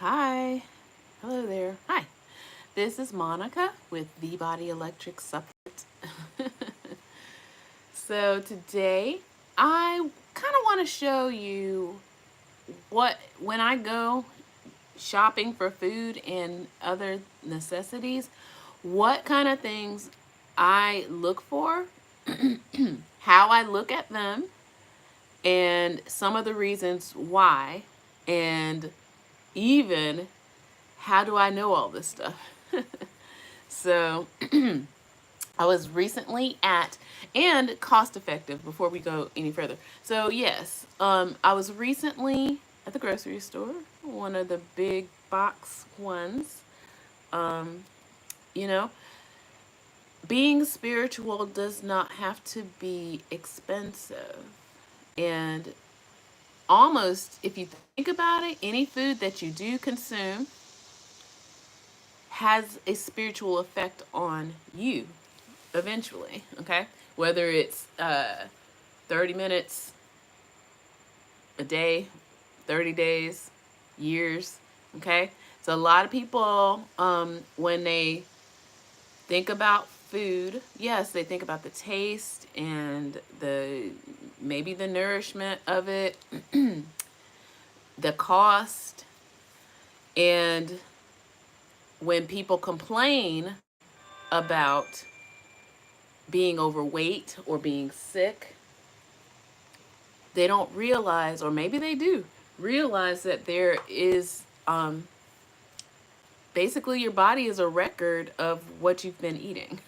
Hi. Hello there. Hi. This is Monica with The Body Electric Supplement. So today I kind of want to show you when I go shopping for food and other necessities, what kind of things I look for, how I look at them, and some of the reasons why, and even how do I know all this stuff? So I was recently and cost effective before we go any further. So yes, I was recently at the grocery store, one of the big box ones. Um, you know, being spiritual does not have to be expensive. And almost, if you think about it, any food that you do consume has a spiritual effect on you eventually, okay? Whether it's 30 minutes, a day, 30 days, years, okay? So a lot of people, when they think about food, yes, they think about the taste and maybe the nourishment of it, the cost, and when people complain about being overweight or being sick, they don't realize, or maybe they do realize, that there is basically your body is a record of what you've been eating.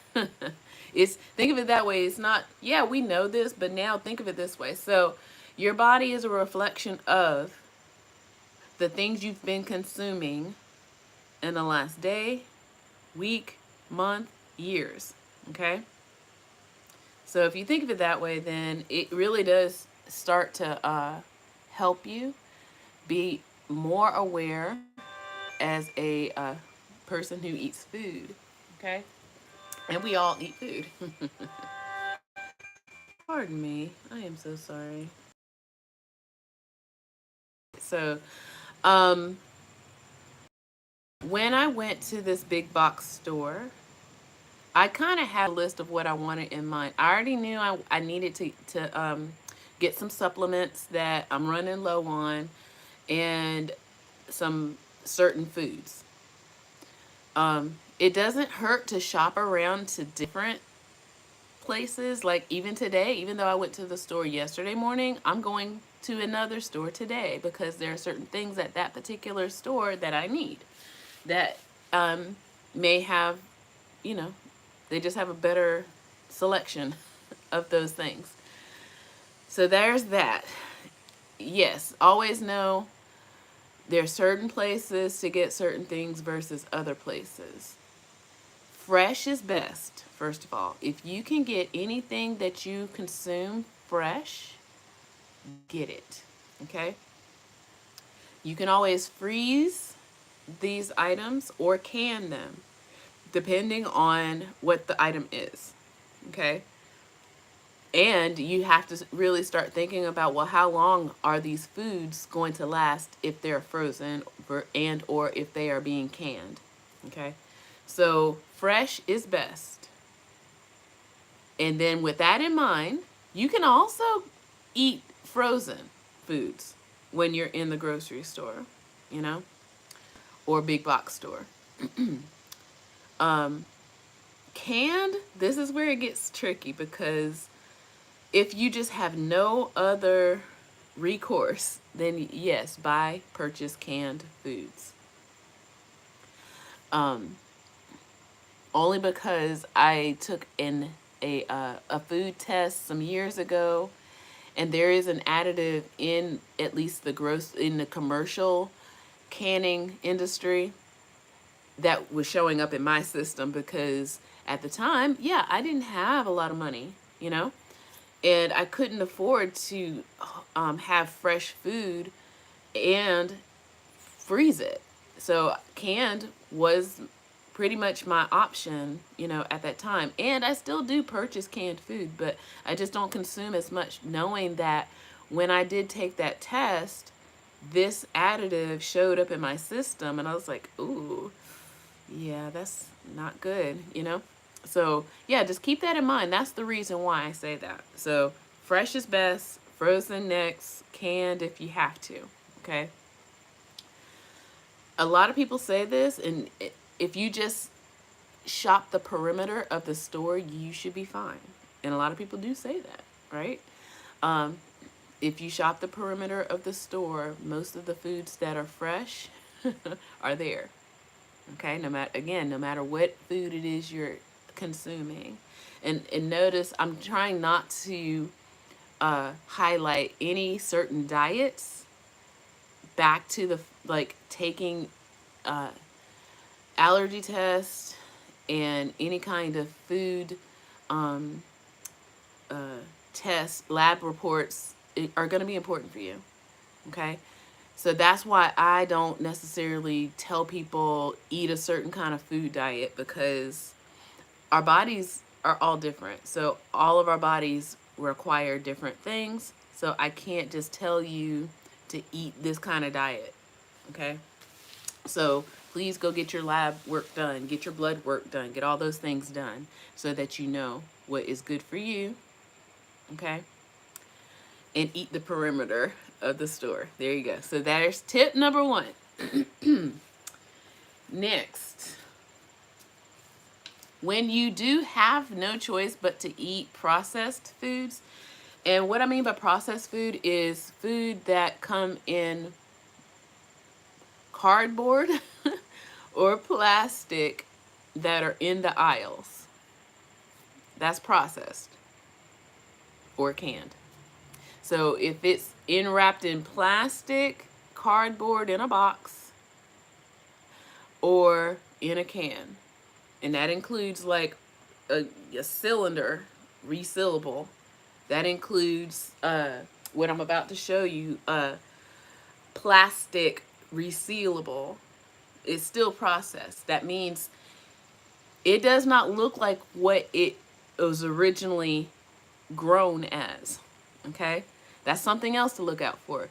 Think of it that way. It's not, yeah, we know this, but now think of it this way. So your body is a reflection of the things you've been consuming in the last day, week, month, years. Okay? So if you think of it that way, then it really does start to help you be more aware as a person who eats food. Okay? And we all eat food. Pardon me. I am so sorry. So, um, when I went to this big box store, I kind of had a list of what I wanted in mind. I already knew I needed to get some supplements that I'm running low on, and some certain foods. It doesn't hurt to shop around to different places. Like even today, even though I went to the store yesterday morning, I'm going to another store today because there are certain things at that particular store that I need that may have, you know, they just have a better selection of those things. So there's that. Yes, always know there are certain places to get certain things versus other places. Fresh is best, first of all. If you can get anything that you consume fresh, get it. Okay? You can always freeze these items or can them, depending on what the item is. Okay? And you have to really start thinking about, well, how long are these foods going to last if they're frozen or if they are being canned? Okay? So fresh is best. And then with that in mind, you can also eat frozen foods when you're in the grocery store, you know, or big box store. Canned, this is where it gets tricky, because if you just have no other recourse, then yes, purchase canned foods. Only because I took a food test some years ago, and there is an additive in at least in the commercial canning industry that was showing up in my system, because at the time, yeah, I didn't have a lot of money, you know, and I couldn't afford to have fresh food and freeze it. So canned was pretty much my option, you know, at that time. And I still do purchase canned food, but I just don't consume as much, knowing that when I did take that test, this additive showed up in my system, and I was like, ooh, yeah, that's not good, you know? So, yeah, just keep that in mind. That's the reason why I say that. So, fresh is best, frozen next, canned if you have to, okay? A lot of people say this, and if you just shop the perimeter of the store, you should be fine. And a lot of people do say that, right? Um, if you shop the perimeter of the store, most of the foods that are fresh are there. Okay, no matter what food it is you're consuming. And notice I'm trying not to highlight any certain diets back to the like taking uh, allergy tests and any kind of food um, uh, tests, lab reports are going to be important for you. Okay, so that's why I don't necessarily tell people eat a certain kind of food diet, because our bodies are all different. So all of our bodies require different things. So I can't just tell you to eat this kind of diet. Okay? So please go get your lab work done, get your blood work done, get all those things done so that you know what is good for you. Okay? And eat the perimeter of the store. There you go. So there's tip number 1. Next, when you do have no choice but to eat processed foods, and what I mean by processed food is food that come in cardboard or plastic that are in the aisles, that's processed or canned. So if it's wrapped in plastic, cardboard in a box, or in a can, and that includes like a cylinder, resealable. That includes what I'm about to show you, plastic resealable. It's still processed. That means it does not look like what it was originally grown as. Okay? That's something else to look out for.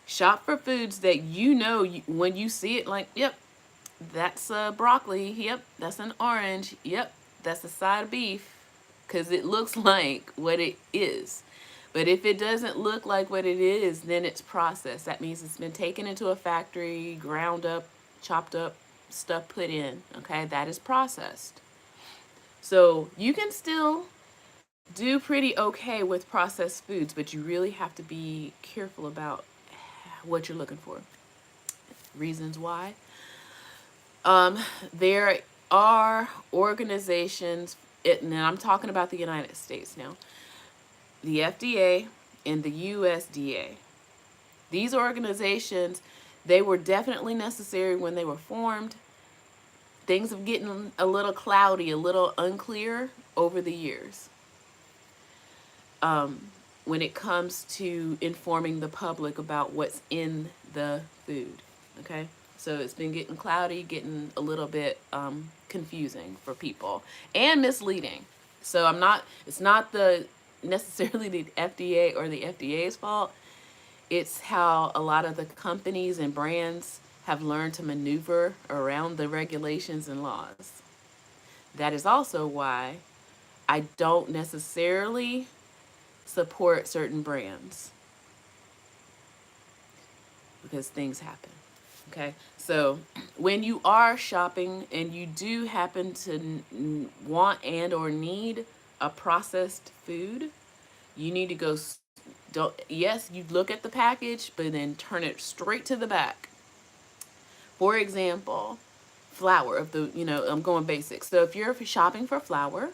Shop for foods that you know when you see it, like, yep, that's broccoli. Yep, that's an orange. Yep, that's a side of beef, because it looks like what it is. But if it doesn't look like what it is, then it's processed. That means it's been taken into a factory, ground up, chopped up, stuff put in. Okay, that is processed. So you can still do pretty okay with processed foods, but you really have to be careful about what you're looking for. Reasons why. There are organizations, and I'm talking about the United States now, the FDA and the USDA. These organizations, they were definitely necessary when they were formed. Things have gotten a little cloudy, a little unclear over the years when it comes to informing the public about what's in the food. Okay? So it's been getting cloudy, getting a little bit confusing for people and misleading. So it's not necessarily the FDA or the FDA's fault. It's how a lot of the companies and brands have learned to maneuver around the regulations and laws. That is also why I don't necessarily support certain brands, because things happen. Okay, so when you are shopping and you do happen to want and or need a processed food, you need to go, yes, you look at the package, but then turn it straight to the back. For example, flour I'm going basic. So if you're shopping for flour,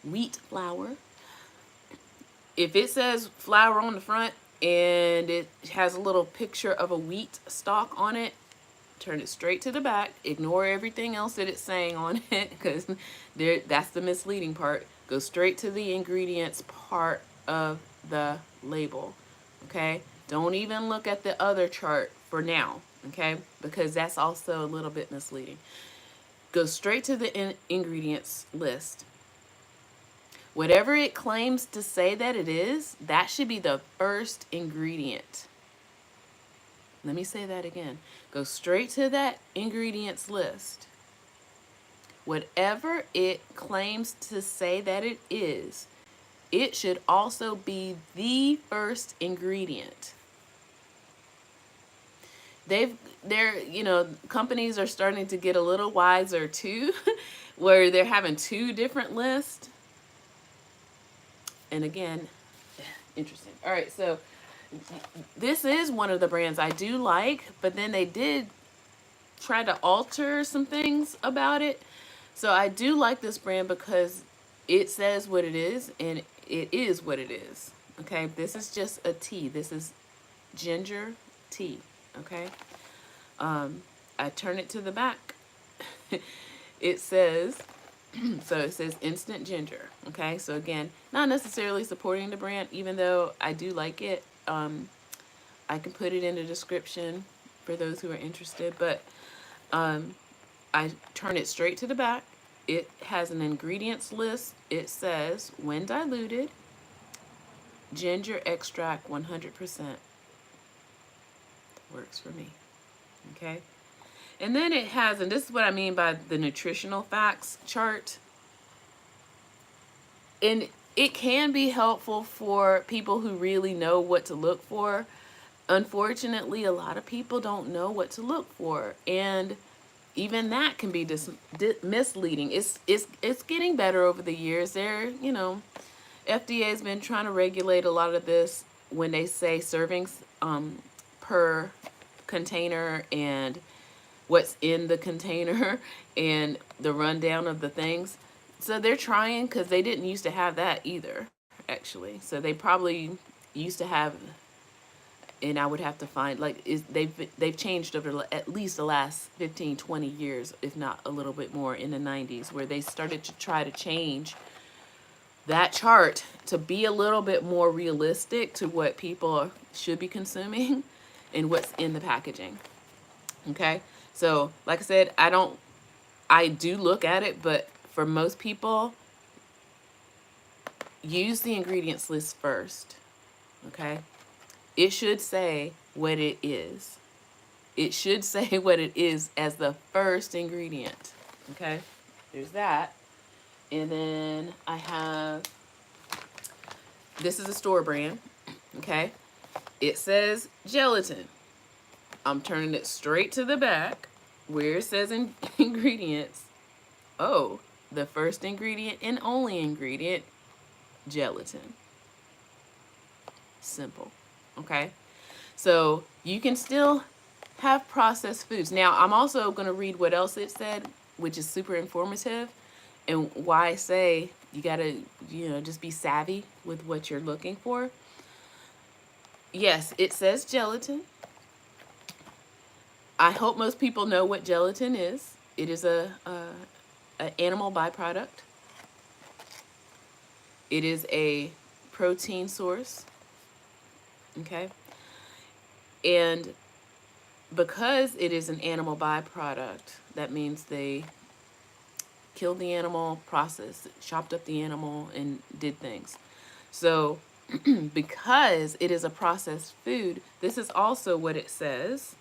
wheat flour, if it says flour on the front and it has a little picture of a wheat stalk on it, turn it straight to the back. Ignore everything else that it's saying on it, because that's the misleading part. Go straight to the ingredients part of the label. Okay? Don't even look at the other chart for now. Okay? Because that's also a little bit misleading. Go straight to the ingredients list. Whatever it claims to say that it is, that should be the first ingredient. Let me say that again. Go straight to that ingredients list. Whatever it claims to say that it should also be the first ingredient. Companies are starting to get a little wiser too, where they're having two different lists. And again, interesting. All right, so this is one of the brands I do like, but then they did try to alter some things about it. So I do like this brand because it says what it is, and it is what it is. Okay, this is just a tea. This is ginger tea. Okay, I turn it to the back. It says, so it says instant ginger. Okay, so again, not necessarily supporting the brand, even though I do like it. I can put it in the description for those who are interested, but I turn it straight to the back. It has an ingredients list. It says, when diluted, ginger extract 100%. Works for me. Okay. And then it has, and this is what I mean by the nutritional facts chart. And it can be helpful for people who really know what to look for. Unfortunately, a lot of people don't know what to look for. And even that can be misleading. It's getting better over the years. FDA has been trying to regulate a lot of this when they say servings per container and what's in the container and the rundown of the things. So they're trying, because they didn't used to have that either, actually. So they probably used to have, and I would have to find, they've changed over at least the last 15, 20 years, if not a little bit more, in the 90s, where they started to try to change that chart to be a little bit more realistic to what people should be consuming and what's in the packaging. Okay, so like I said, I do look at it, but for most people, use the ingredients list first. Okay, it should say what it is. It should say what it is as the first ingredient. Okay, there's that. And then I have, this is a store brand. Okay, it says gelatin. I'm turning it straight to the back where it says ingredients. Oh, the first ingredient and only ingredient, gelatin. Simple. Okay, so you can still have processed foods. Now, I'm also going to read what else it said, which is super informative, and why I say you got to, just be savvy with what you're looking for. Yes, it says gelatin. I hope most people know what gelatin is. It is an animal byproduct. It is a protein source. Okay. And because it is an animal byproduct, that means they killed the animal, processed, chopped up the animal, and did things. So because it is a processed food, this is also what it says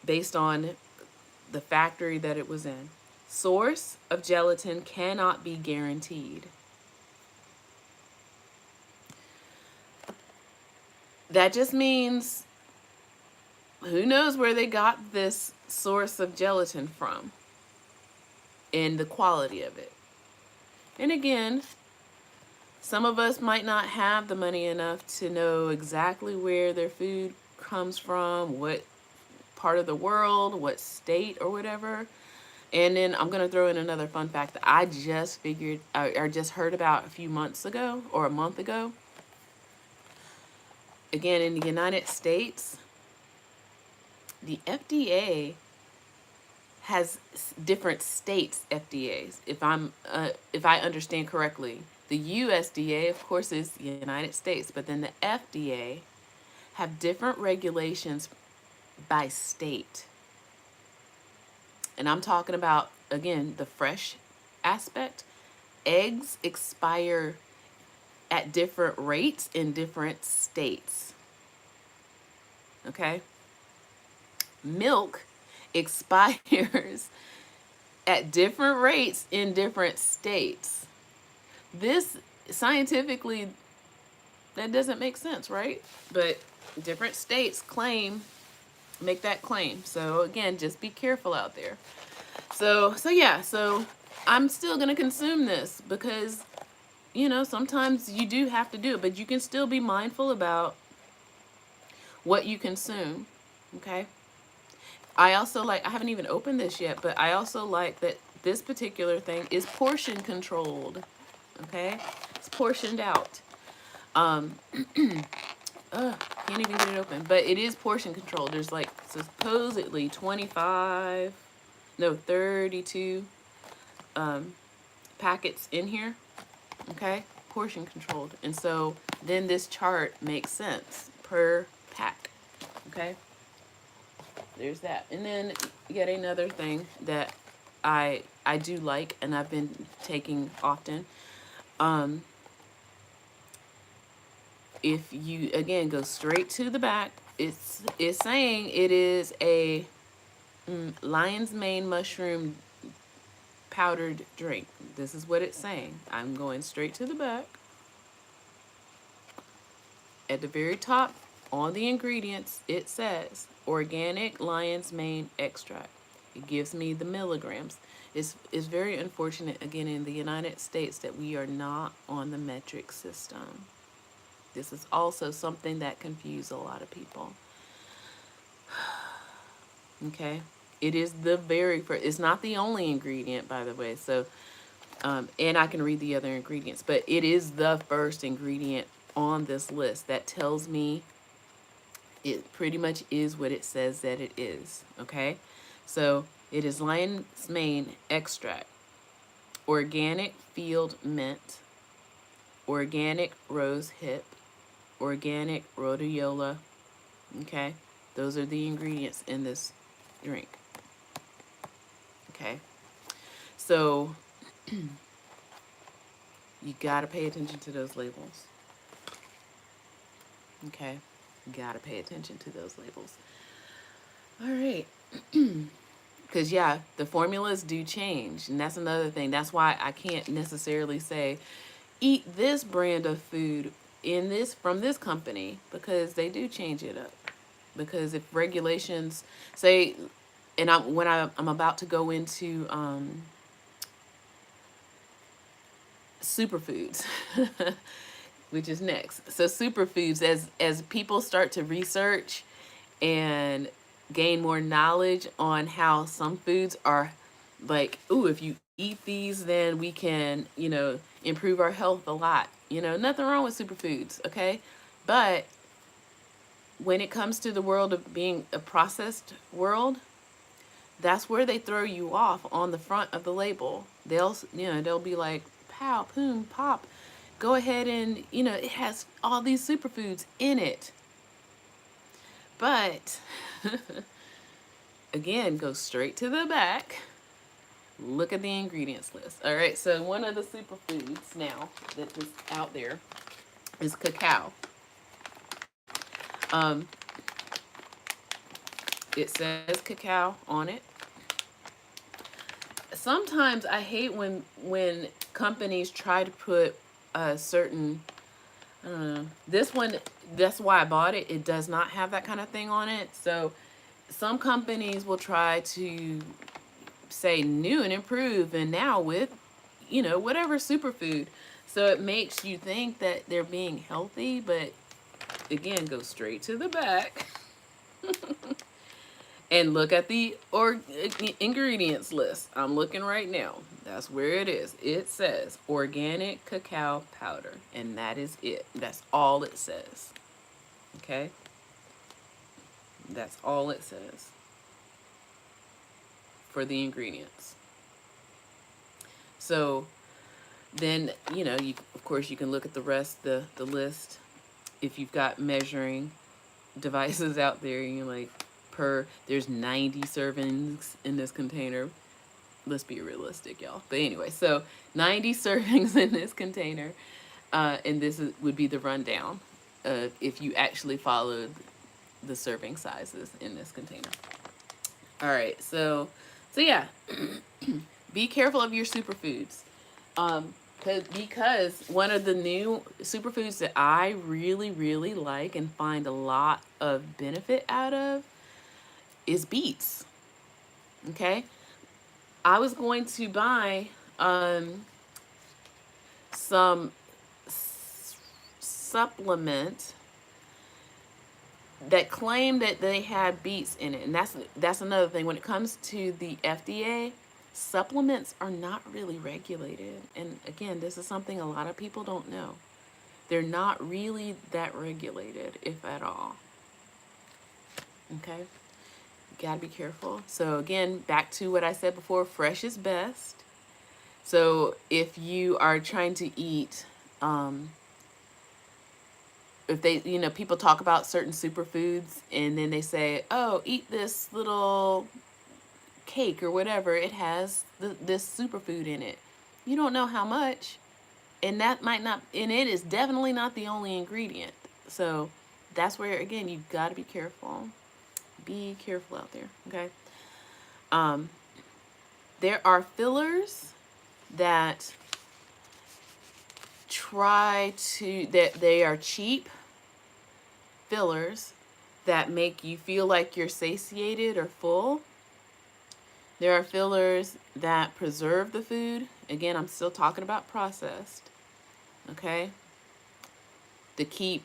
based on the factory that it was in. Source of gelatin cannot be guaranteed. That just means who knows where they got this source of gelatin from and the quality of it. And again, some of us might not have the money enough to know exactly where their food comes from, what part of the world, what state or whatever. And then I'm going to throw in another fun fact that I just figured, or just heard about a few months ago or a month ago. Again, in the United States, the FDA has different states' FDAs. If I understand correctly, the USDA, of course, is the United States, but then the FDA have different regulations by state. And I'm talking about, again, the fresh aspect. Eggs expire at different rates in different states. Okay? Milk expires at different rates in different states. This scientifically, that doesn't make sense, right? But different states make that claim. So again, just be careful out there. So yeah, so I'm still gonna consume this because, you know, sometimes you do have to do it, but you can still be mindful about what you consume. Okay. I also like, I haven't even opened this yet, but I also like that this particular thing is portion controlled. Okay. It's portioned out. Can't even get it open, but it is portion controlled. There's like supposedly 32 packets in here. Okay, portion controlled. And so then this chart makes sense per pack. Okay, there's that. And then yet another thing that I do like, and I've been taking often. If you again go straight to the back, it's saying it is a lion's mane mushroom powdered drink. This is what it's saying. I'm going straight to the back. At the very top, on the ingredients, it says organic lion's mane extract. It gives me the milligrams. It's very unfortunate, again, in the United States that we are not on the metric system. This is also something that confuses a lot of people. Okay. It is the very first, it's not the only ingredient, by the way. So, and I can read the other ingredients, but it is the first ingredient on this list that tells me it pretty much is what it says that it is. Okay. So it is lion's mane extract, organic field mint, organic rose hip, organic rhodiola. Okay. Those are the ingredients in this drink. Okay. So you got to pay attention to those labels. Okay. You got to pay attention to those labels. All right. Because, yeah, the formulas do change. And that's another thing. That's why I can't necessarily say, eat this brand of food from this company, because they do change it up. Because if regulations say, and I'm about to go into superfoods, which is next. So superfoods, as people start to research and gain more knowledge on how some foods are like, ooh, if you eat these, then we can, you know, improve our health a lot. You know, nothing wrong with superfoods, okay? But when it comes to the world of being a processed world, that's where they throw you off on the front of the label. They'll be like, pow, boom, pop. Go ahead and, you know, it has all these superfoods in it. But, again, go straight to the back. Look at the ingredients list. All right, so one of the superfoods now that is out there is cacao. It says cacao on it. Sometimes I hate when companies try to put a certain, I don't know, this one, that's why I bought it. It does not have that kind of thing on it. So some companies will try to say new and improve, and now with, you know, whatever superfood. So it makes you think that they're being healthy, but again, go straight to the back and look at the ingredients list. I'm looking right now. That's where it is. It says organic cacao powder, and that is it. That's all it says. Okay? That's all it says for the ingredients. So then, you know, of course you can look at the rest, the list. If you've got measuring devices out there, you're like, there's 90 servings in this container. Let's be realistic, y'all. But anyway, so 90 servings in this container. And this would be the rundown if you actually followed the serving sizes in this container. All right, so yeah, be careful of your superfoods. Because one of the new superfoods that I really, really like and find a lot of benefit out of is beets. Okay, I was going to buy some supplement that claimed that they had beets in it, and that's another thing. When it comes to the FDA, supplements are not really regulated. And again, this is something a lot of people don't know. They're not really that regulated, if at all. Okay, you gotta be careful. So again, back to what I said before, fresh is best. So if you are trying to eat, if they, people talk about certain superfoods and then they say, oh, eat this little cake or whatever, it has this superfood in it. You don't know how much, and that might not, and it is definitely not the only ingredient. So that's where, again, you got to be careful. Be careful out there, okay? There are fillers that that they are cheap fillers that make you feel like you're satiated or full. There are fillers that preserve the food. Again, I'm still talking about processed, okay? To keep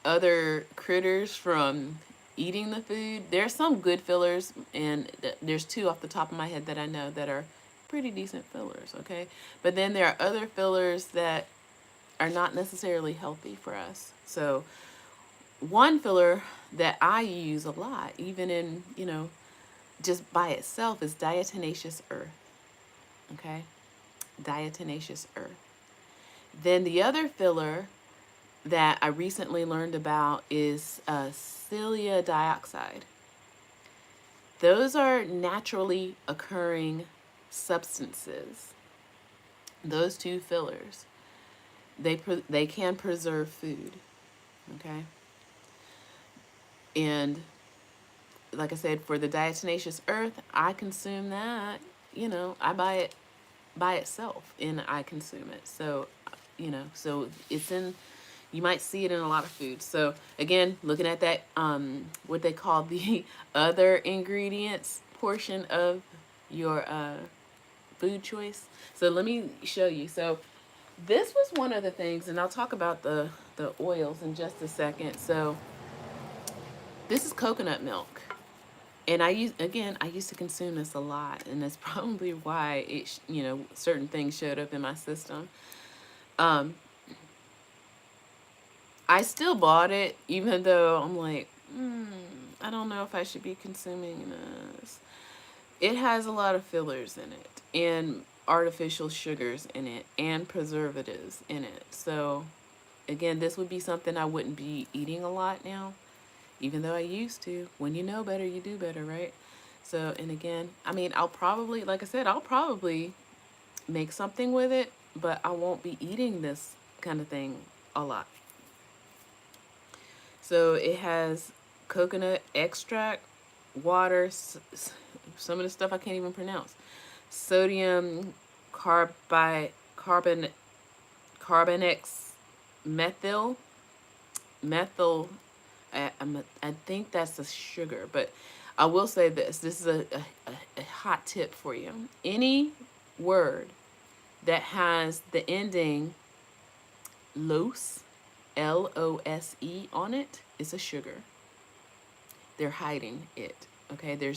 other critters from eating the food. There's some good fillers, and there's two off the top of my head that I know that are pretty decent fillers, okay? But then there are other fillers that are not necessarily healthy for us. So one filler that I use a lot, even in, just by itself, is diatomaceous earth, okay? Diatomaceous earth. Then the other filler that I recently learned about is psyllium dioxide. Those are naturally occurring substances. Those two fillers, they can preserve food, okay? And like I said, for the diatomaceous earth, I consume that. I buy it by itself and I consume it. So, so it's in, you might see it in a lot of foods. So again, looking at that, what they call the other ingredients portion of your food choice. So let me show you. So this was one of the things, and I'll talk about the oils in just a second. So this is coconut milk. And I used to consume this a lot, and that's probably why it, certain things showed up in my system. I still bought it, even though I'm like, I don't know if I should be consuming this. It has a lot of fillers in it, and artificial sugars in it, and preservatives in it. So, again, this would be something I wouldn't be eating a lot now. Even though I used to. When you know better, you do better, right? So, and again, I'll probably, like I said, I'll probably make something with it, but I won't be eating this kind of thing a lot. So it has coconut extract, water, some of the stuff I can't even pronounce. Sodium carbonex methyl. I think that's a sugar, but I will say this. This is a hot tip for you. Any word that has the ending lose, L-O-S-E on it is a sugar. They're hiding it, okay? They're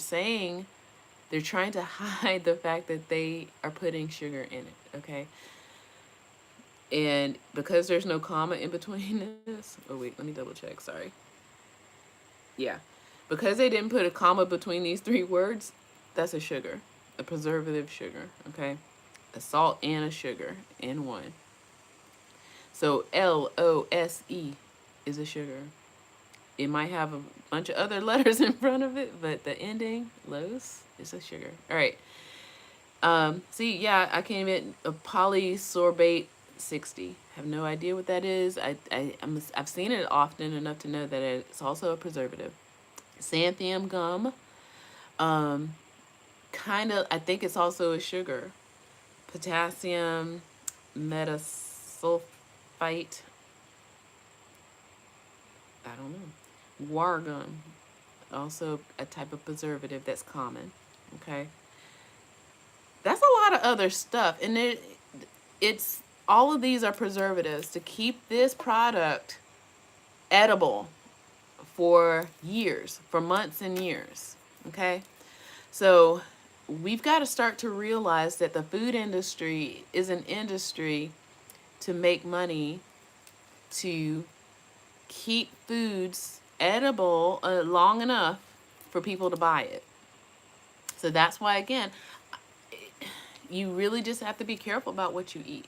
trying to hide the fact that they are putting sugar in it, okay? And because there's no comma in between this, oh wait, let me double check, sorry. Yeah, because they didn't put a comma between these three words, that's a sugar, a preservative sugar, okay? A salt and a sugar in one. So L-O-S-E is a sugar. It might have a bunch of other letters in front of it, but the ending, lose, is a sugar. All right. See, yeah, I came in a polysorbate 60 have no idea what that is. I've seen it often enough to know that it's also a preservative. Xanthan gum, kind of, I think it's also a sugar. Potassium metasulfite, I don't know. Guar gum, also a type of preservative that's common. Okay, that's a lot of other stuff, and it's all of these are preservatives to keep this product edible for years, for months and years. Okay, so we've got to start to realize that the food industry is an industry to make money, to keep foods edible long enough for people to buy it. So that's why, again, you really just have to be careful about what you eat.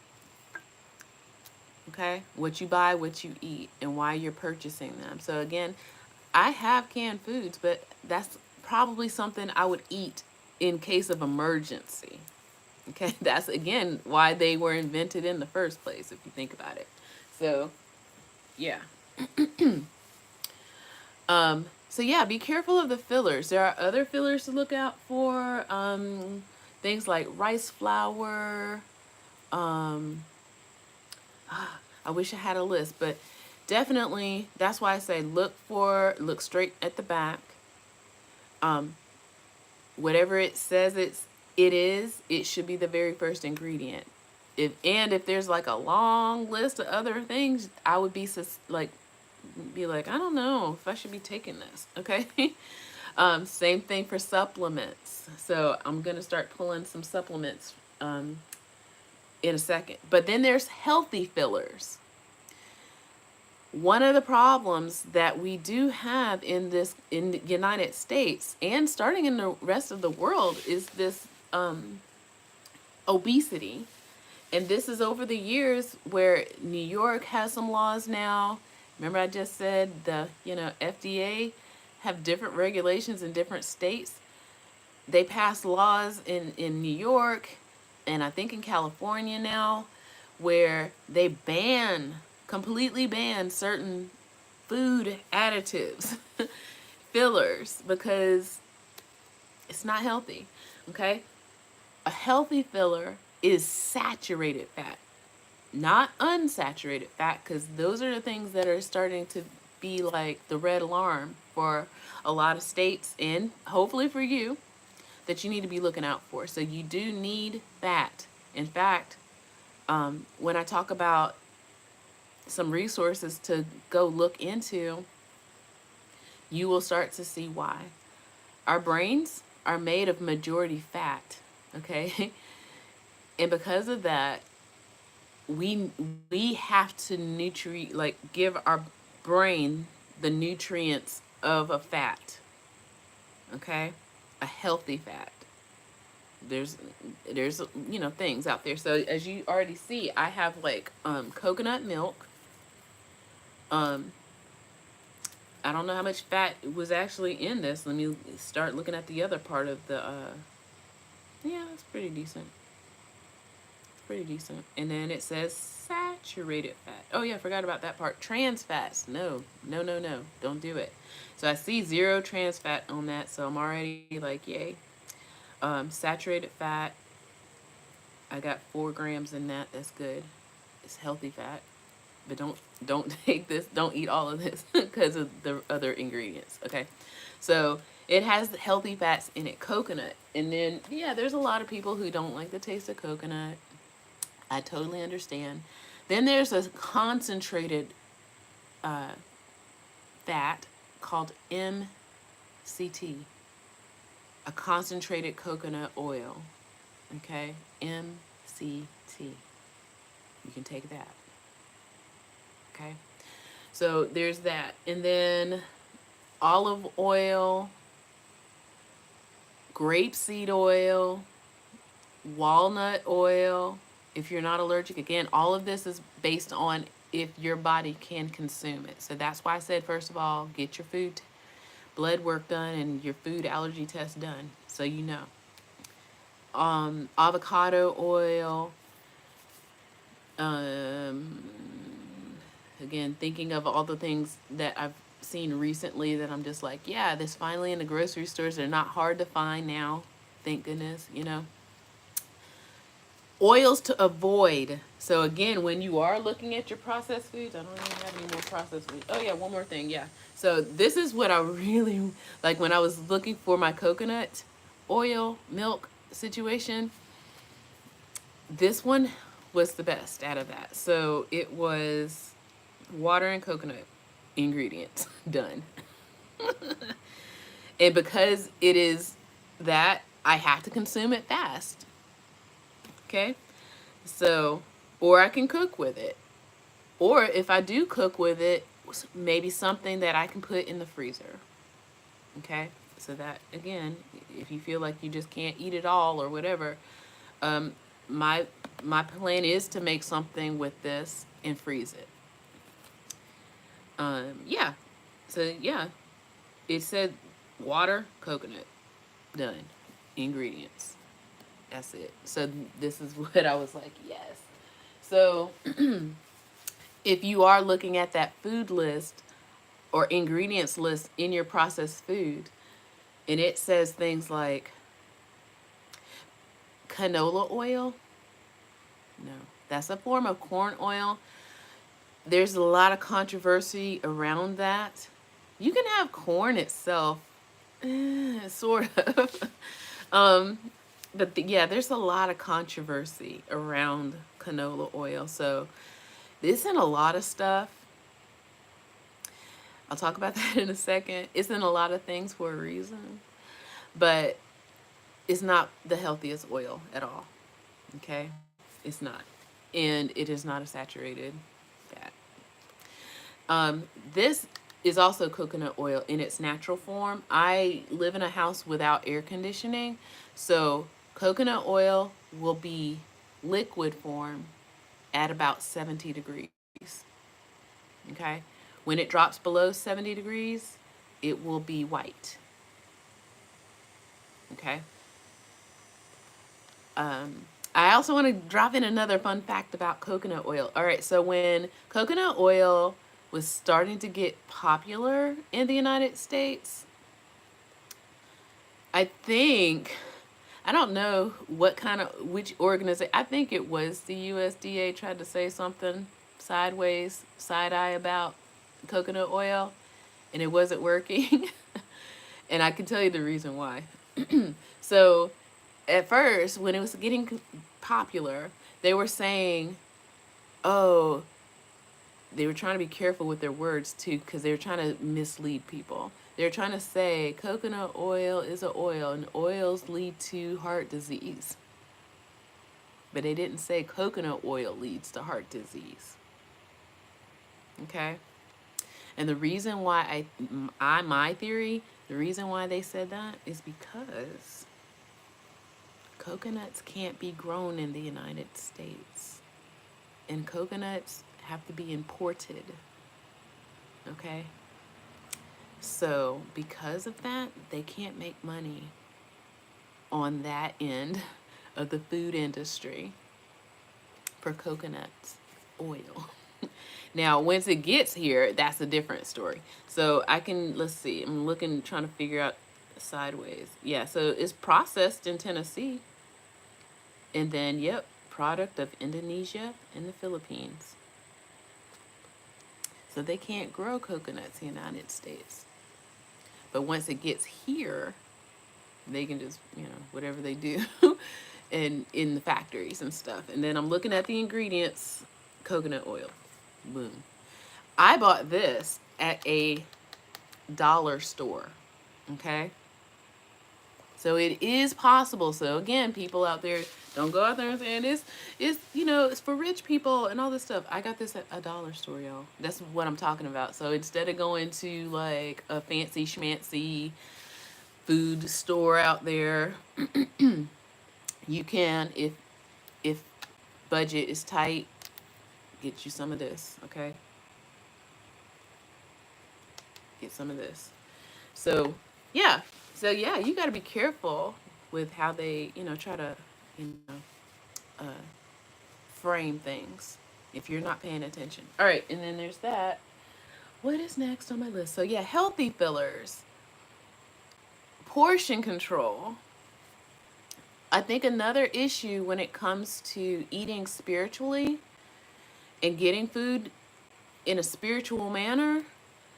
Okay? What you buy, what you eat, and why you're purchasing them. So again, I have canned foods, but that's probably something I would eat in case of emergency. Okay? That's, again, why they were invented in the first place, if you think about it. So, yeah. So yeah, be careful of the fillers. There are other fillers to look out for. Things like rice flour. I wish I had a list, but definitely that's why I say look straight at the back. Whatever it says it should be the very first ingredient. If there's like a long list of other things, I would be like, I don't know if I should be taking this. Okay. Same thing for supplements. So I'm going to start pulling some supplements in a second. But then there's healthy fillers. One of the problems that we do have in the United States and starting in the rest of the world is this obesity. And this is over the years where New York has some laws now. Remember I just said the FDA have different regulations in different states. They pass laws in New York and I think in California now where they completely ban certain food additives, fillers, because it's not healthy. Okay? A healthy filler is saturated fat, not unsaturated fat, because those are the things that are starting to be like the red alarm for a lot of states and hopefully for you that you need to be looking out for. So you do need fat. In fact, when I talk about some resources to go look into, you will start to see why. Our brains are made of majority fat, okay? And because of that, we have to give our brain the nutrients of a fat, okay? A healthy fat. There's things out there. So as you already see, I have coconut milk. I don't know how much fat was actually in this. Let me start looking at the other part of the yeah, it's pretty decent. Pretty decent. And then it says saturated fat. Oh yeah, I forgot about that part. Trans fats. No. Don't do it. So I see 0 trans fat on that, so I'm already like, yay. Saturated fat, I got 4 grams in that. That's good. It's healthy fat. But don't take this. Don't eat all of this because of the other ingredients. Okay. So it has healthy fats in it. Coconut. And then, yeah, there's a lot of people who don't like the taste of coconut. I totally understand. Then there's a concentrated fat called MCT, a concentrated coconut oil. Okay, MCT. You can take that. Okay, so there's that. And then olive oil, grapeseed oil, walnut oil. If you're not allergic, again, all of this is based on if your body can consume it. So that's why I said, first of all, get your food blood work done and your food allergy test done, so you know. Avocado oil, Um, Again, thinking of all the things that I've seen recently that I'm just like, yeah, this finally in the grocery stores. They're not hard to find now. Thank goodness, you know. Oils to avoid. So again, when you are looking at your processed foods, I don't even have any more processed foods. Oh yeah, one more thing, yeah. So this is what I really like when I was looking for my coconut oil, milk situation. This one was the best out of that. So it was water and coconut ingredients done. And because it is that, I have to consume it fast. Okay? So, or I can cook with it. Or if I do cook with it, maybe something that I can put in the freezer. Okay? So that, again, if you feel like you just can't eat it all or whatever, um, my plan is to make something with this and freeze it. Yeah. So yeah, it said water, coconut, done. Ingredients. That's it. So this is what I was like, yes. So if you are looking at that food list or ingredients list in your processed food, and it says things like canola oil, no, that's a form of corn oil. There's a lot of controversy around that. You can have corn itself, sort of. But yeah, there's a lot of controversy around canola oil. So it's in a lot of stuff. I'll talk about that in a second. It's in a lot of things for a reason, but it's not the healthiest oil at all. Okay? It's not. And it is not a saturated fat. This is also coconut oil in its natural form. I live in a house without air conditioning, so coconut oil will be liquid form at about 70 degrees. Okay? When it drops below 70 degrees, it will be white. Okay? I also want to drop in another fun fact about coconut oil. All right, so when coconut oil was starting to get popular in the United States, I don't know which organization, I think it was the USDA tried to say something sideways, side eye about coconut oil, and it wasn't working. And I can tell you the reason why. So at first, when it was getting popular, they were saying, oh, they were trying to be careful with their words too, because they were trying to mislead people. They're trying to say coconut oil is an oil and oils lead to heart disease. But they didn't say coconut oil leads to heart disease. Okay? And the reason why my theory, the reason why they said that is because coconuts can't be grown in the United States. And coconuts have to be imported. Okay? So, because of that, they can't make money on that end of the food industry for coconut oil. Now, once it gets here, that's a different story. So let's see, I'm trying to figure out sideways. Yeah, so it's processed in Tennessee. And then, yep, product of Indonesia and the Philippines. So they can't grow coconuts in the United States. But once it gets here, they can just, whatever they do and in the factories and stuff. And then I'm looking at the ingredients, coconut oil. Boom. I bought this at a dollar store. Okay? So it is possible. So again, people out there, don't go out there and saying it's for rich people and all this stuff. I got this at a dollar store, y'all. That's what I'm talking about. So instead of going to like a fancy schmancy food store out there, you can, if budget is tight, get you some of this, okay? Get some of this. So yeah, you got to be careful with how they, try to, frame things. if you're not paying attention. All right, and then there's that. What is next on my list? So yeah, healthy fillers, portion control. I think another issue when it comes to eating spiritually and getting food in a spiritual manner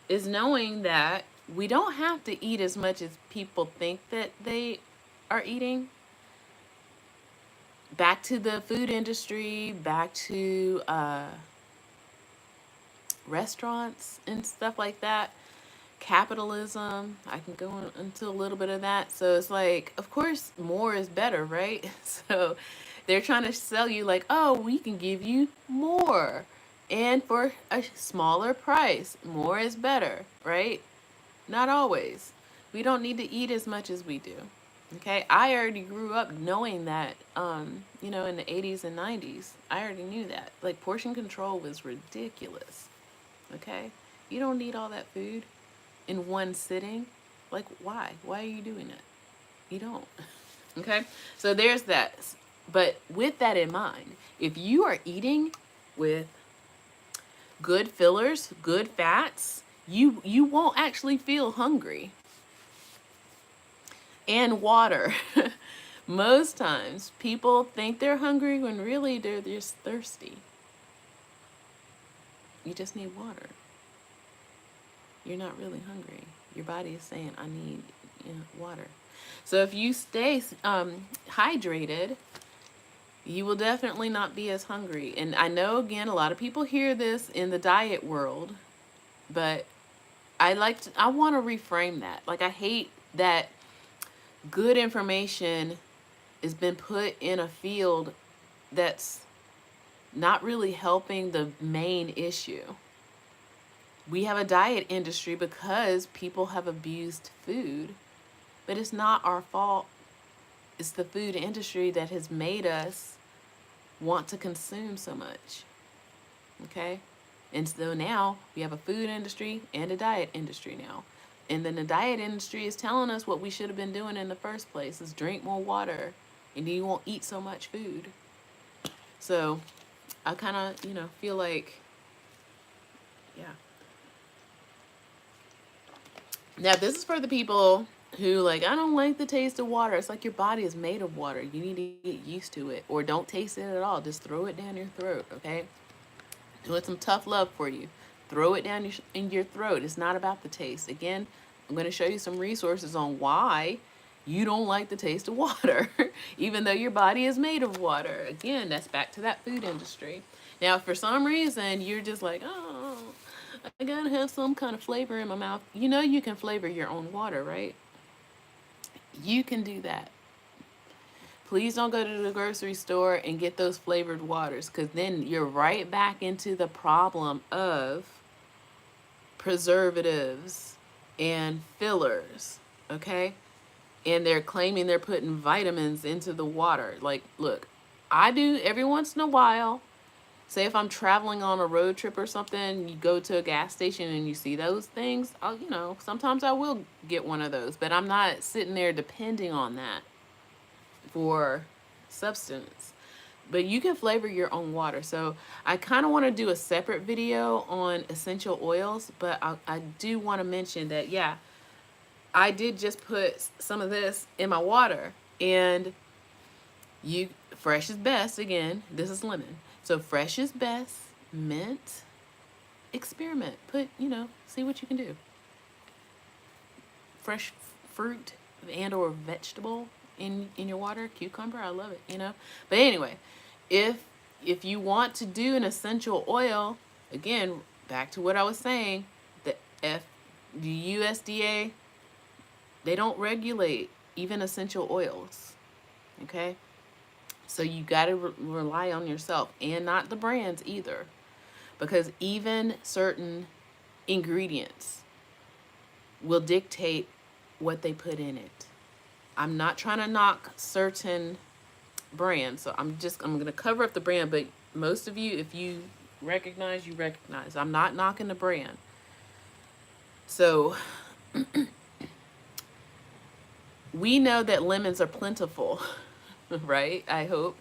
is knowing that we don't have to eat as much as people think that they are eating. Back to the food industry, back to restaurants and stuff like that. Capitalism, I can go into a little bit of that. So it's like, of course, more is better, right? So they're trying to sell you like, oh, we can give you more and for a smaller price. More is better, right? Not always. We don't need to eat as much as we do. Okay, I already grew up knowing that, in the 80s and 90s. I already knew that. Like, portion control was ridiculous. Okay, you don't need all that food in one sitting. Like, why? Why are you doing it? You don't. Okay, so there's that. But with that in mind, if you are eating with good fillers, good fats, you won't actually feel hungry. And water. Most times people think they're hungry when really they're just thirsty. You just need water. You're not really hungry. Your body is saying, I need water. So if you stay hydrated, you will definitely not be as hungry. And I know, again, a lot of people hear this in the diet world, but I want to reframe that. Like, I hate that good information has been put in a field that's not really helping the main issue. We have a diet industry because people have abused food, but it's not our fault. It's the food industry that has made us want to consume so much. Okay? And so now we have a food industry and a diet industry now. And then the diet industry is telling us what we should have been doing in the first place is drink more water and you won't eat so much food. So I kind of, feel like, yeah. Now, this is for the people who like, I don't like the taste of water. It's like your body is made of water. You need to get used to it, or don't taste it at all. Just throw it down your throat, okay? Doing some tough love for you. Throw it down in your throat. It's not about the taste. Again, I'm going to show you some resources on why you don't like the taste of water, even though your body is made of water. Again, that's back to that food industry. Now, if for some reason you're just like, oh, I gotta have some kind of flavor in my mouth. You can flavor your own water, right? You can do that. Please don't go to the grocery store and get those flavored waters, because then you're right back into the problem of preservatives and fillers, okay? And they're claiming they're putting vitamins into the water. Like, look, I do every once in a while. Say if I'm traveling on a road trip or something, you go to a gas station and you see those things, sometimes I will get one of those, but I'm not sitting there depending on that for substance. But you can flavor your own water. So I kind of want to do a separate video on essential oils, but I do want to mention that, yeah, I did just put some of this in my water, and fresh is best. Again, this is lemon. So fresh is best, mint, experiment. See what you can do. Fresh fruit and or vegetable in your water, cucumber, I love it, But anyway, if you want to do an essential oil, again, back to what I was saying, the USDA, they don't regulate even essential oils, okay? So you got to rely on yourself, and not the brands either, because even certain ingredients will dictate what they put in it. I'm not trying to knock certain brands, so I'm going to cover up the brand, but most of you, if you recognize, you recognize. I'm not knocking the brand. So we know that lemons are plentiful, right? I hope.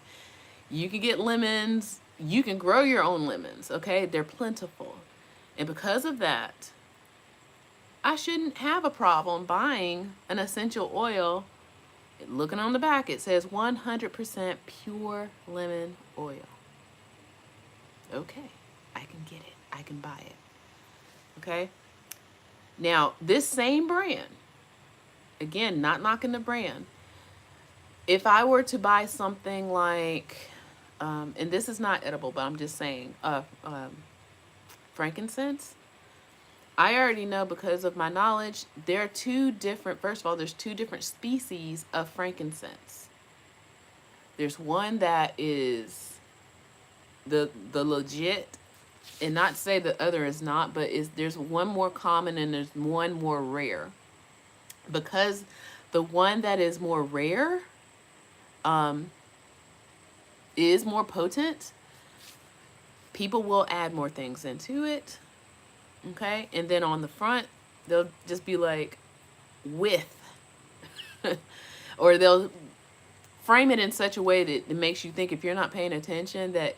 You can get lemons, you can grow your own lemons, okay? They're plentiful. And because of that, I shouldn't have a problem buying an essential oil. Looking on the back, it says 100% pure lemon oil. Okay, I can get it. I can buy it. Okay? Now, this same brand, again, not knocking the brand, if I were to buy something like, and this is not edible, but I'm just saying, frankincense, I already know because of my knowledge, there are two different, first of all, there's two different species of frankincense. There's one that is the legit, and not to say the other is not, but there's one more common and there's one more rare. Because the one that is more rare is more potent, people will add more things into it. Okay, and then on the front, they'll just be like, with, or they'll frame it in such a way that it makes you think, if you're not paying attention, that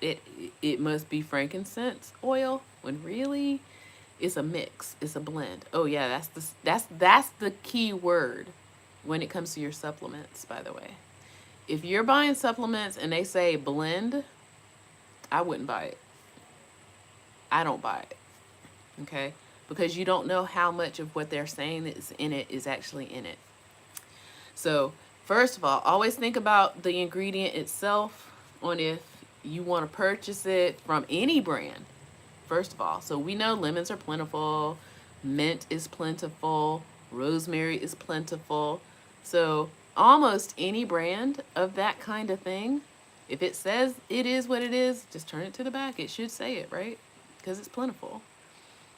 it must be frankincense oil, when really it's a mix, it's a blend. Oh yeah, that's the key word when it comes to your supplements, by the way. If you're buying supplements and they say blend, I wouldn't buy it. I don't buy it. Okay? Because you don't know how much of what they're saying is in it is actually in it. So, first of all, always think about the ingredient itself on if you want to purchase it from any brand. First of all, so we know lemons are plentiful, mint is plentiful, rosemary is plentiful. So, almost any brand of that kind of thing, if it says it is what it is, just turn it to the back. It should say it, right? Because it's plentiful.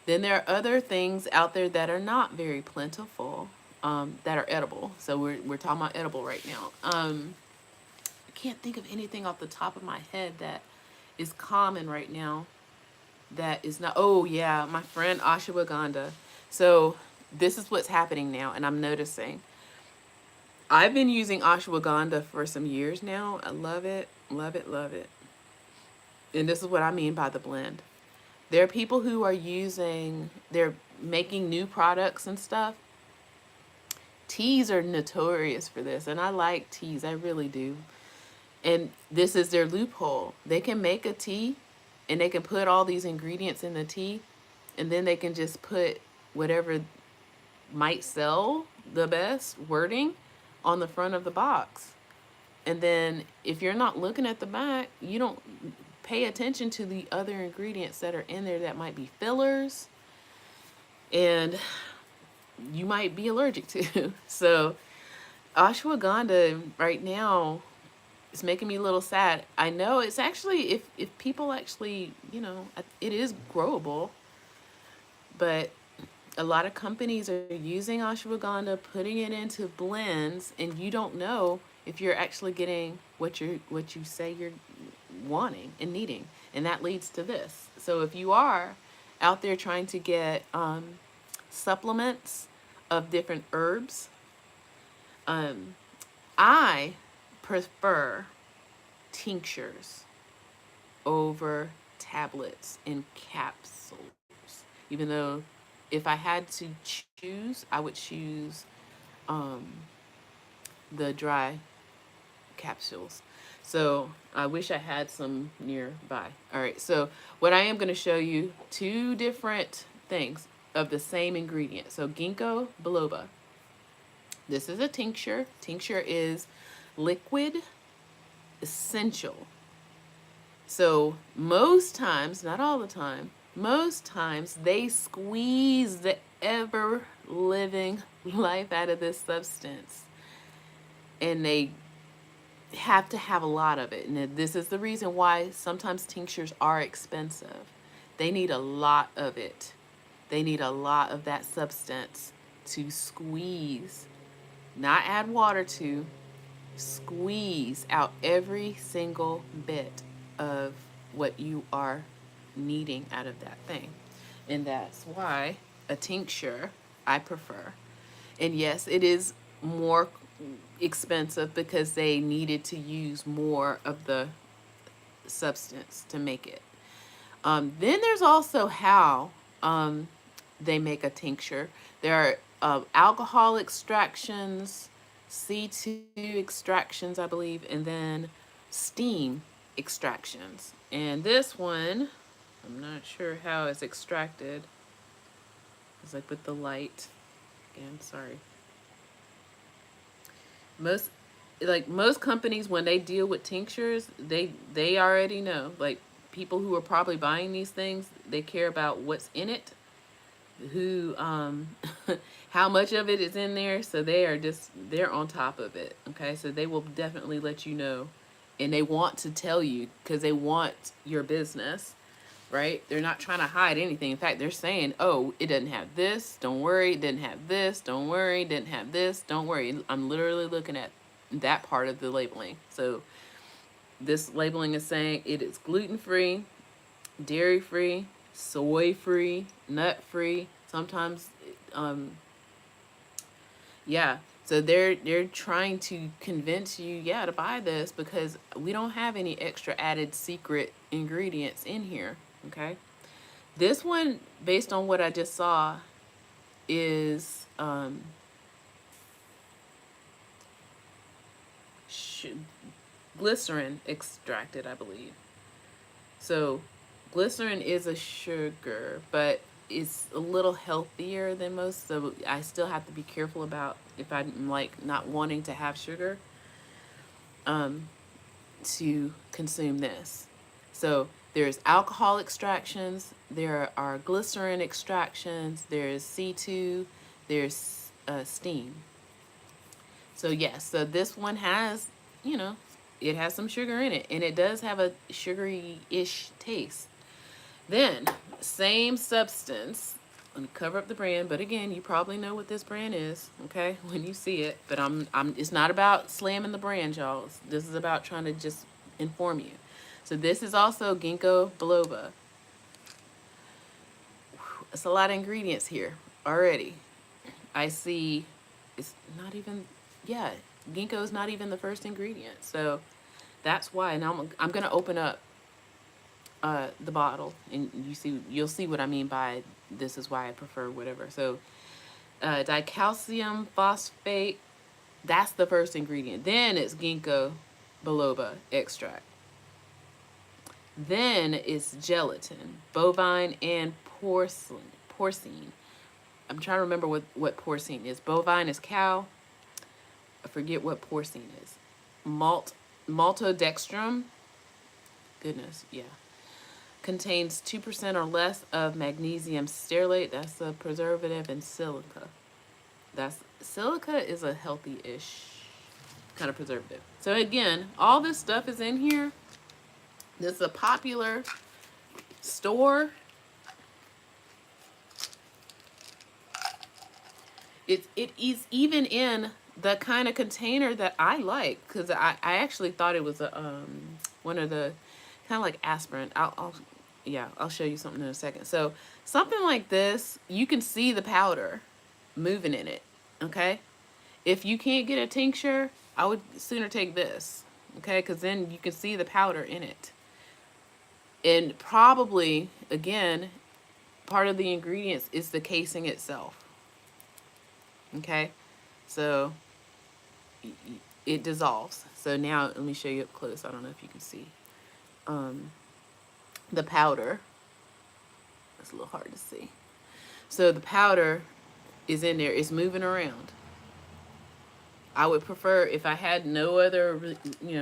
Then there are other things out there that are not very plentiful, that are edible. So we're talking about edible right now. I can't think of anything off the top of my head that is common right now that is not. Oh yeah, my friend Ashwagandha. So this is what's happening now, and I'm noticing. I've been using ashwagandha for some years now. I love it, love it, love it. And this is what I mean by the blend. There are people who are they're making new products and stuff. Teas are notorious for this, and I like teas, I really do. And this is their loophole. They can make a tea, and they can put all these ingredients in the tea, and then they can just put whatever might sell the best wording on the front of the box. And then if you're not looking at the back, you don't pay attention to the other ingredients that are in there that might be fillers and you might be allergic to. So ashwagandha right now is making me a little sad. I know it's actually, if people actually, it is growable, but a lot of companies are using ashwagandha, putting it into blends, and you don't know if you're actually getting what you say you're wanting and needing, and that leads to this. So if you are out there trying to get supplements of different herbs, I prefer tinctures over tablets and capsules, even though if I had to choose, I would choose the dry capsules. So I wish I had some nearby. All right, so what I am going to show you, two different things of the same ingredient. So Ginkgo Biloba. This is a tincture. Tincture is liquid essential. So most times, not all the time, most times they squeeze the ever living life out of this substance, and they have to have a lot of it. And this is the reason why sometimes tinctures are expensive. They need a lot of it. They need a lot of that substance to squeeze, not add water to, squeeze out every single bit of what you are needing out of that thing. And that's why a tincture I prefer. And yes, it is more expensive because they needed to use more of the substance to make it. Then there's also how they make a tincture. There are alcohol extractions, C2 extractions, I believe, and then steam extractions. And this one, I'm not sure how it's extracted. It's like with the light. Again, sorry. Most companies, when they deal with tinctures, they already know. Like, people who are probably buying these things, they care about what's in it, who how much of it is in there, so they're on top of it. Okay, so they will definitely let you know, and they want to tell you because they want your business, right? They're not trying to hide anything. In fact, they're saying, oh, it doesn't have this, don't worry. It didn't have this, don't worry. It didn't have this, don't worry. I'm literally looking at that part of the labeling. So this labeling is saying it is gluten-free, dairy-free, soy-free, nut-free. Sometimes, yeah. So they're trying to convince you, yeah, to buy this because we don't have any extra added secret ingredients in here. Okay. This one, based on what I just saw, is glycerin extracted, I believe. So glycerin is a sugar, but it's a little healthier than most, so I still have to be careful about if I'm like not wanting to have sugar to consume this. So there's alcohol extractions, there are glycerin extractions, there's C2, there's steam. So yes, so this one has, it has some sugar in it, and it does have a sugary-ish taste. Then, same substance. Let me cover up the brand, but again, you probably know what this brand is, okay, when you see it. But it's not about slamming the brand, y'all. This is about trying to just inform you. So this is also Ginkgo Biloba. It's a lot of ingredients here already. I see it's not even, yeah, ginkgo is not even the first ingredient. So that's why. Now I'm going to open up the bottle, and you'll see what I mean by this is why I prefer whatever. So dicalcium phosphate, that's the first ingredient. Then it's Ginkgo Biloba extract. Then it's gelatin, bovine and porcine. I'm trying to remember what porcine is. Bovine is cow. I forget what porcine is. Maltodextrin. Goodness, yeah. Contains 2% or less of magnesium stearate. That's a preservative, and silica. Silica is a healthy-ish kind of preservative. So again, all this stuff is in here. This is a popular store. It is even in the kind of container that I like, because I actually thought it was a one of the kind of like aspirin. I'll show you something in a second. So something like this, you can see the powder moving in it. Okay, if you can't get a tincture, I would sooner take this. Okay, because then you can see the powder in it. And probably, again, part of the ingredients is the casing itself. Okay, so it dissolves. So now let me show you up close. I don't know if you can see the powder. It's a little hard to see. So the powder is in there. It's moving around. I would prefer, if I had no other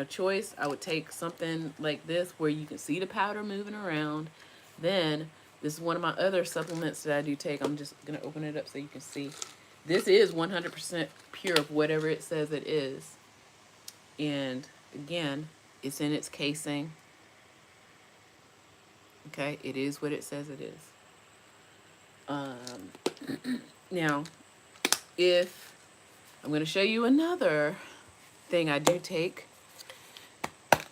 choice, I would take something like this where you can see the powder moving around. Then this is one of my other supplements that I do take. I'm just gonna open it up so you can see. This is 100% pure of whatever it says it is. And again, it's in its casing. Okay, it is what it says it is. Now, if I'm going to show you another thing I do take,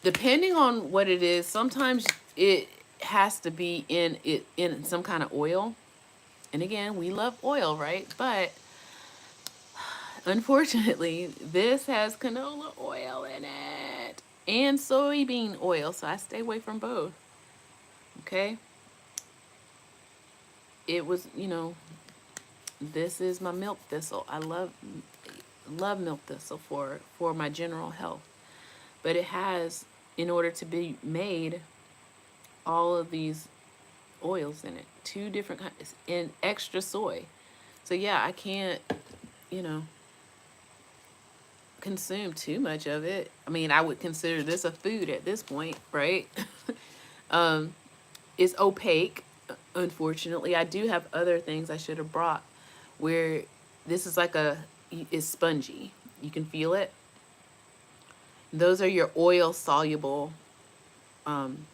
depending on what it is, sometimes it has to be in some kind of oil. And again, we love oil, right? But unfortunately, this has canola oil in it. and soybean oil, so I stay away from both. Okay. It was, this is my milk thistle. I love milk thistle for my general health. But it has, in order to be made, all of these oils in it, 2 different kinds, and extra soy. So yeah, I can't, you know, consume too much of it. I mean, I would consider this a food at this point, right? It's opaque. Unfortunately, I do have other things I should have brought where this is like it's spongy. You can feel it. Those are your oil soluble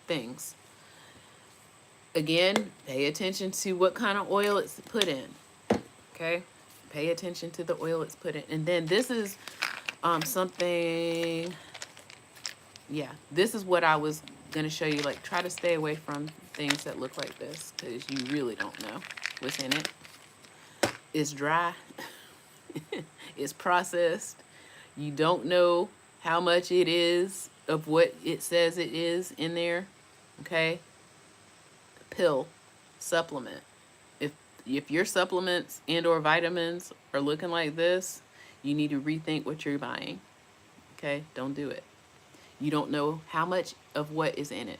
things. Again, pay attention to what kind of oil it's put in. Okay, pay attention to the oil it's put in. And then this is something. Yeah, this is what I was gonna show you. Like, try to stay away from things that look like this because you really don't know what's in it. It's dry. It's processed. You don't know how much it is of what it says it is in there. Okay. Pill, supplement. If your supplements and or vitamins are looking like this, you need to rethink what you're buying. Okay, don't do it. You don't know how much of what is in it.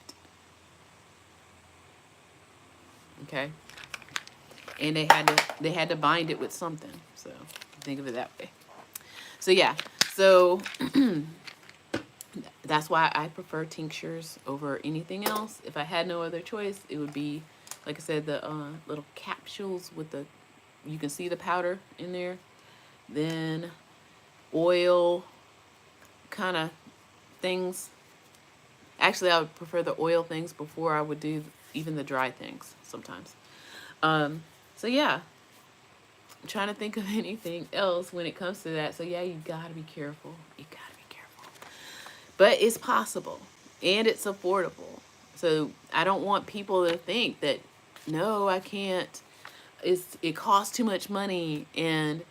Okay, and they had to bind it with something. So think of it that way. So yeah, so that's why I prefer tinctures over anything else. If I had no other choice, it would be, like I said, the little capsules with you can see the powder in there. Then oil kind of things. Actually, I would prefer the oil things before I would do even the dry things sometimes. So yeah, I'm trying to think of anything else when it comes to that. So yeah, you gotta be careful. You gotta be careful. But it's possible and it's affordable. So I don't want people to think that, no, I can't. It costs too much money, and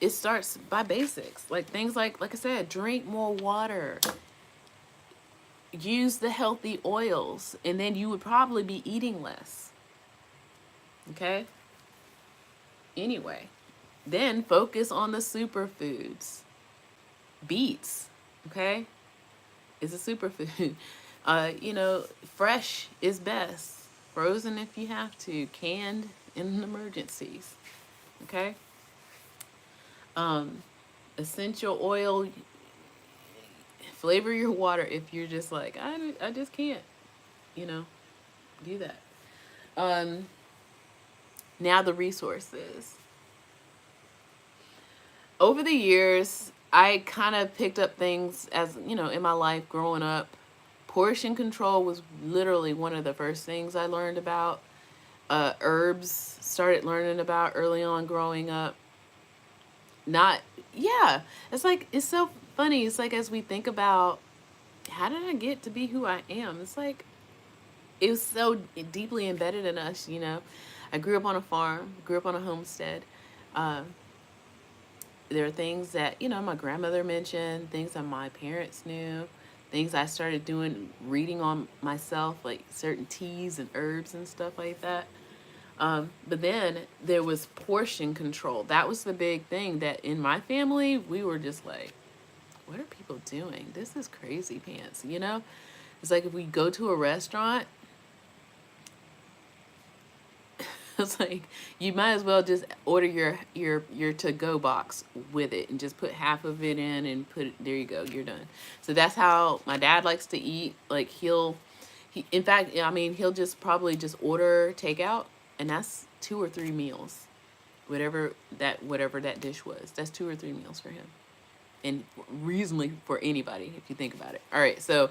it starts by basics. Like things like I said, drink more water. Use the healthy oils, and then you would probably be eating less. Okay? Anyway, then focus on the superfoods. Beets, okay, is a superfood. Fresh is best. Frozen if you have to. Canned in emergencies. Okay? Essential oil. Flavor your water if you're just like, I just can't, do that. Now the resources. Over the years, I kind of picked up things as, in my life growing up. Portion control was literally one of the first things I learned about. Herbs started learning about early on growing up. It's so funny. It's like, as we think about, how did I get to be who I am? It's like, it was so deeply embedded in us, I grew up on a farm, grew up on a homestead. There are things that, my grandmother mentioned, things that my parents knew, things I started reading on myself, like certain teas and herbs and stuff like that. But then there was portion control. That was the big thing that in my family, we were just like, what are people doing? This is crazy pants, It's like if we go to a restaurant, it's like you might as well just order your to-go box with it and just put half of it in and there you go, you're done. So that's how my dad likes to eat. Like he'll just probably just order takeout, and that's 2 or 3 meals. Whatever that dish was, that's 2 or 3 meals for him. And reasonably for anybody, if you think about it. All right, so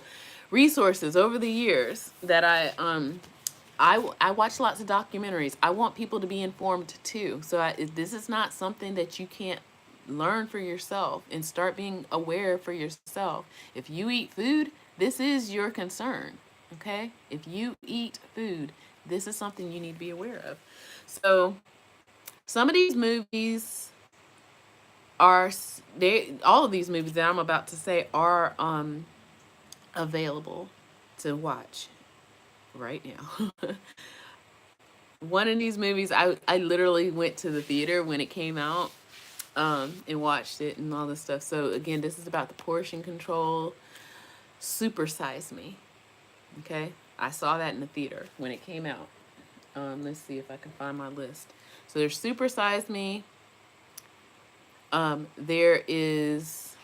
resources over the years that I watch lots of documentaries. I want people to be informed too. So this is not something that you can't learn for yourself and start being aware for yourself. If you eat food, this is your concern. Okay? If you eat food, this is something you need to be aware of. So some of these movies, all of these movies that I'm about to say are available to watch right now. One of these movies, I literally went to the theater when it came out, and watched it and all this stuff. So again, this is about the portion control. Super Size Me. Okay, I saw that in the theater when it came out. Let's see if I can find my list. So there's Super Size Me. There is,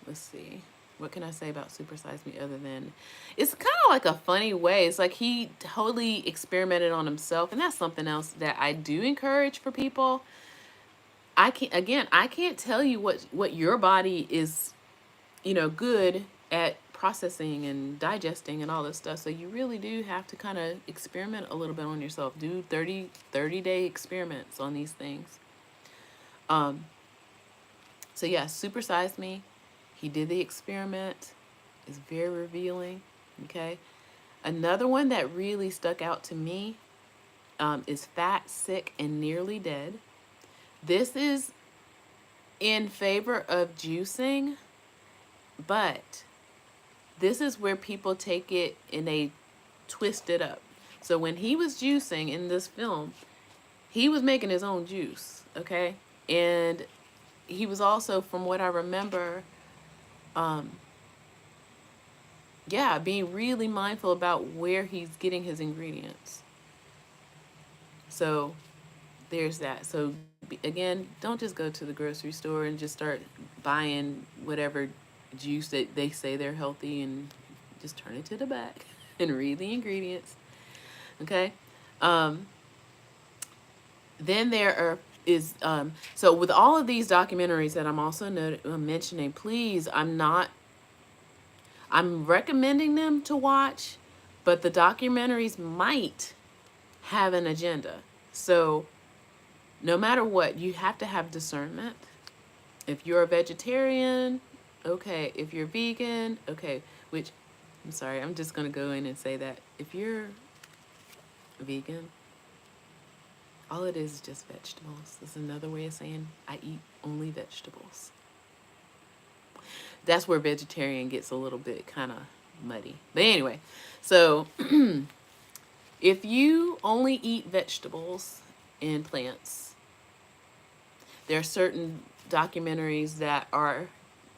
let's see, what can I say about Super Size Me other than it's kind of like a funny way. It's like he totally experimented on himself, and that's something else that I do encourage for people. I can't tell you what your body is, good at processing and digesting and all this stuff. So you really do have to kind of experiment a little bit on yourself. Do 30-day experiments on these things. So yeah, Super Size Me. He did the experiment. It's very revealing. Okay. Another one that really stuck out to me is Fat, Sick, and Nearly Dead. This is in favor of juicing, but this is where people take it and they twist it up. So when he was juicing in this film, he was making his own juice, okay? And he was also, from what I remember, being really mindful about where he's getting his ingredients. So there's that. So again, don't just go to the grocery store and just start buying whatever juice that they say they're healthy and just turn it to the back and read the ingredients. Okay. Then so with all of these documentaries that I'm also mentioning, please, I'm recommending them to watch, but the documentaries might have an agenda. So no matter what, you have to have discernment. If you're a vegetarian, okay. If you're vegan, okay. Which, I'm sorry, I'm just going to go in and say that. If you're vegan, all it is just vegetables. It's another way of saying I eat only vegetables. That's where vegetarian gets a little bit kind of muddy. But anyway, so if you only eat vegetables and plants, there are certain documentaries that are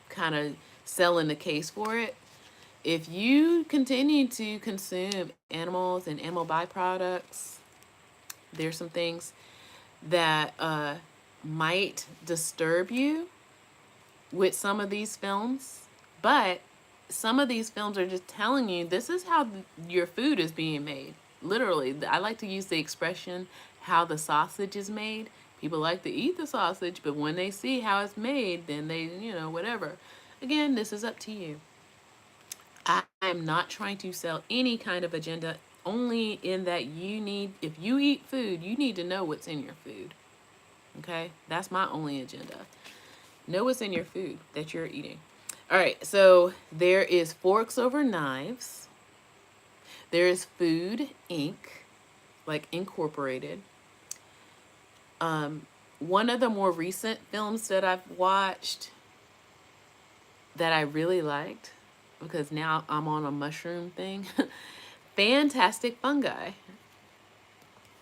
kind of selling the case for it. If you continue to consume animals and animal byproducts, there's some things that might disturb you with some of these films, but some of these films are just telling you this is how your food is being made. Literally, I like to use the expression how the sausage is made. People like to eat the sausage, but when they see how it's made, then they, whatever. Again, this is up to you. I am not trying to sell any kind of agenda, only in that if you eat food, you need to know what's in your food. Okay? That's my only agenda. Know what's in your food that you're eating. All right, so there is Forks Over Knives. There is Food Inc., like Incorporated. One of the more recent films that I've watched that I really liked, because now I'm on a mushroom thing, Fantastic Fungi.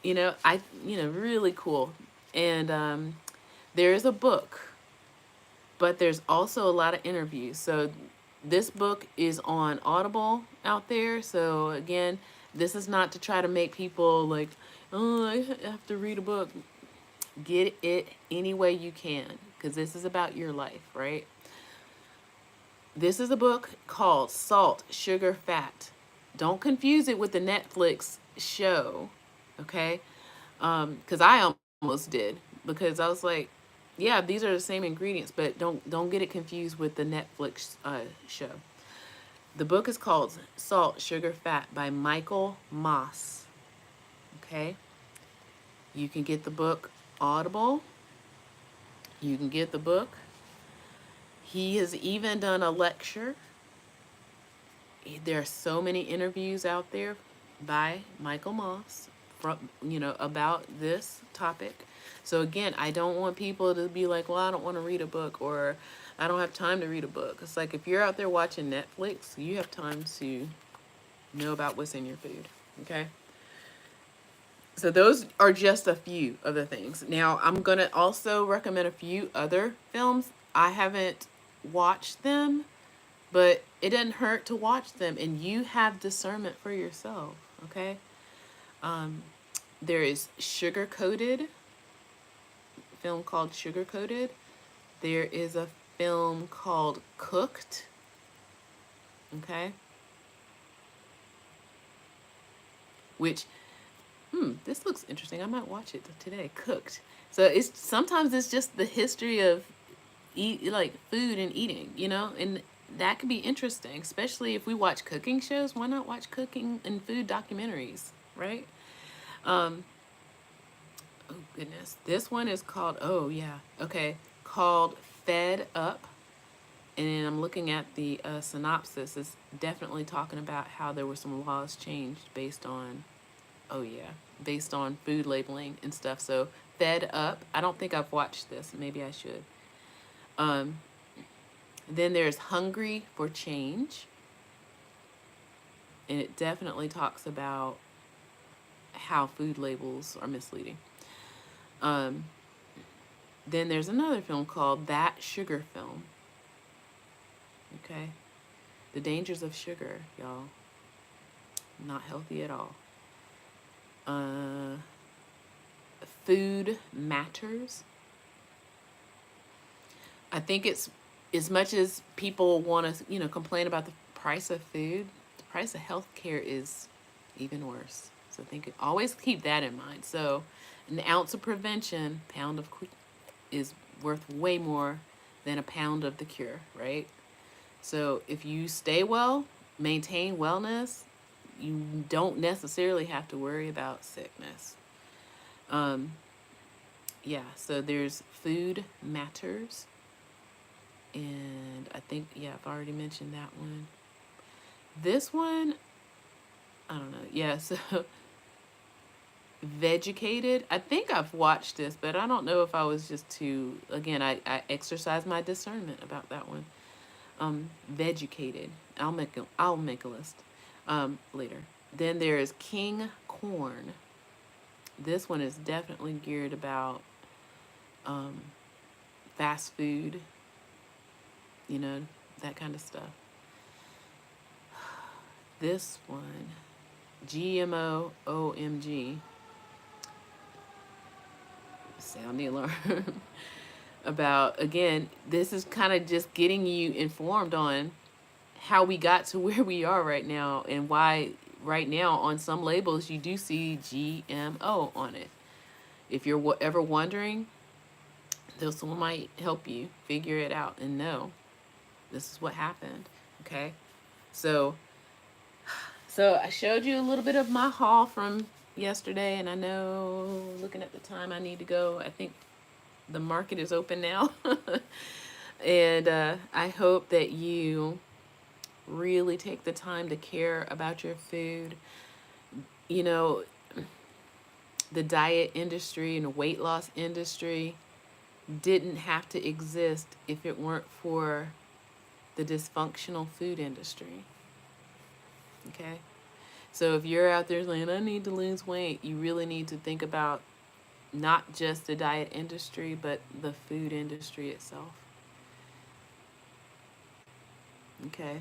Really cool. And there is a book, but there's also a lot of interviews. So this book is on Audible out there. So again, this is not to try to make people like, oh, I have to read a book. Get it any way you can, because this is about your life, right? This is a book called Salt, Sugar, Fat. Don't confuse it with the Netflix show, okay? Because I almost did, because I was like, yeah, these are the same ingredients, but don't get it confused with the Netflix show. The book is called Salt, Sugar, Fat by Michael Moss. Okay? You can get the book Audible. You can get the book. He has even done a lecture. There are so many interviews out there by Michael Moss from, about this topic. So again, I don't want people to be like, well, I don't want to read a book, or I don't have time to read a book. It's like if you're out there watching Netflix, you have time to know about what's in your food. Okay. So those are just a few of the things. Now I'm going to also recommend a few other films. I haven't watched them, but it doesn't hurt to watch them, and you have discernment for yourself. Okay. There is Sugar Coated, film called Sugar Coated. There is a film called Cooked. Okay. Which, this looks interesting. I might watch it today. Cooked. So it's sometimes it's just the history of like food and eating, and that could be interesting, especially if we watch cooking shows. Why not watch cooking and food documentaries, right? Oh goodness, this one is called, oh yeah, okay, called Fed Up. And I'm looking at the synopsis. It's definitely talking about how there were some laws changed based on, oh yeah, based on food labeling and stuff. So Fed Up. I don't think I've watched this. Maybe I should. Then there's Hungry for Change. And it definitely talks about how food labels are misleading. Then there's another film called That Sugar Film. Okay. The dangers of sugar, y'all. Not healthy at all. Food Matters. I think it's, as much as people want to, complain about the price of food, the price of healthcare is even worse. So always keep that in mind. So an ounce of prevention, pound of is worth way more than a pound of the cure, right? So if you stay well, maintain wellness, you don't necessarily have to worry about sickness. Yeah, so there's Food Matters. And I think, yeah, I've already mentioned that one. This one, I don't know. Yeah, so Vegucated. I think I've watched this, but I don't know if I was just too, again, I exercise my discernment about that one. Vegucated. I'll make a list later. Then there is King Corn. This one is definitely geared about fast food, that kind of stuff. This one, GMO OMG. Sound the alarm. About, again, this is kind of just getting you informed on how we got to where we are right now, and why right now on some labels you do see GMO on it. If you're ever wondering, this one might help you figure it out and know this is what happened. Okay, so I showed you a little bit of my haul from yesterday, and I know, looking at the time, I need to go. I think the market is open now. And I hope that you really take the time to care about your food. The diet industry and the weight loss industry didn't have to exist if it weren't for the dysfunctional food industry. Okay? So if you're out there saying, I need to lose weight, you really need to think about not just the diet industry, but the food industry itself. Okay?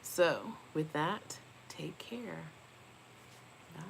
So with that, take care. Bye.